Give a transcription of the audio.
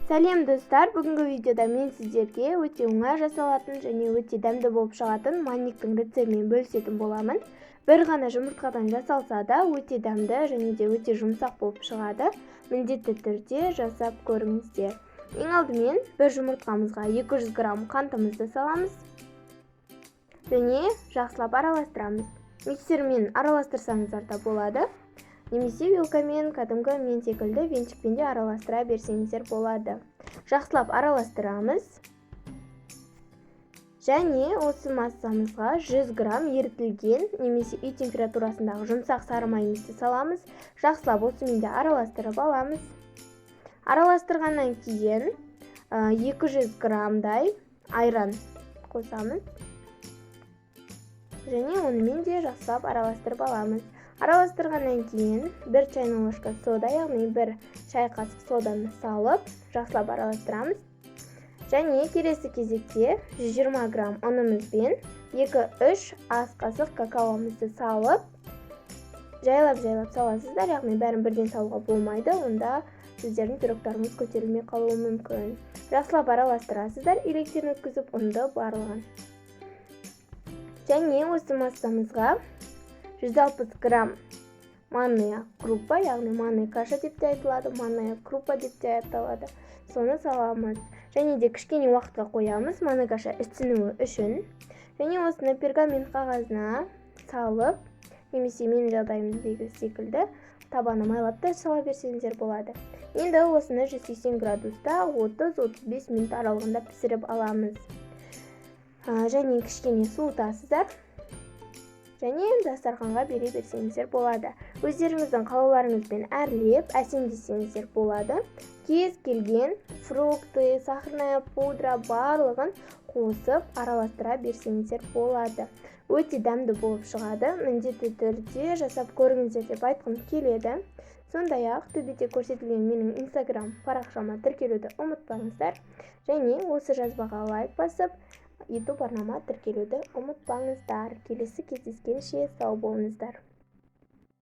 Сәлем достар, бүгінгі видеода мен сіздерге өте оңай жасалатын және өте дәмді болып шығатын манниктің рецептімен бөлісетін боламын. Бір ғана жұмыртқадан жасалса да өте дәмді және де өте жұмсақ болып шығады. Міндетті түрде жасап көріңіздер. Ең алдымен бір жұмыртқамызға 200 грамм қантымызды саламыз және жақсылап араластырамыз. Миксермен араластырсаңыздар да болады. Немесе вилкамен, кәдімгі мен секілді венчикпен де араластыра берсеңіздер болады. Жақсылап араластырамыз. Және осы массамызға 100 грамм ерітілген немесе үй температурасындағы жұмсақ сары майымызды саламыз. Жақсылап осымен де араластырып аламыз. Араластырғаннан кейін 200 граммдай айран қосамыз. Және онымен де жақсылап араластырып аламыз. Араластырғаннан кейін 1 чайный ложка сода, яғни 1 шай қасық соданы салып, жақсылап араластырамыз. Және келесі кезекте 120 грамм ұнымызбен 2-3 ас қасық какаомызды салып, жайлап саласыздар, яғни бәрін бірден салуға болмайды, онда сіздердің пирогтарыңыз көтерілмей қалуы мүмкін. Жақсылап араластырасыздар, електен өткізіп ұнды барлығын. Және осы массамызға 160 грамм манная крупа, яғни манная каша деп те айтылады, манная крупа деп те айтылады. Соны саламыз. Және де кішкене уақытқа қоямыз, манная каша ісінуі үшін. Және осыны пергамент қағазына салып, немесе менің жағдайымдегі секілді табаны майлап та сала берсеңіздер болады. Енді осыны 180 градуста 30-35 минут аралығында пісіріп аламыз. Және кішкене суытасыздар. Және дастарханға бере берсеңіздер болады. Өздеріңіздің қалауларыңызбен әрлеп, әсемдесеңіздер болады. Кез келген фрукты, сахарная пудра барлығын қосып араластыра берсеңіздер болады. Өте дәмді болып шығады. Міндетті түрде жасап көріңіздер деп айтқым келеді. Сондай-ақ төбеде көрсетілген менің Instagram парақшама тіркелуді ұмытпаңыздар. Және осы жазбаға лайк басып, YouTube арнама тіркелуді ұмытпаңыздар. Келесі кездескенше сау болыңыздар.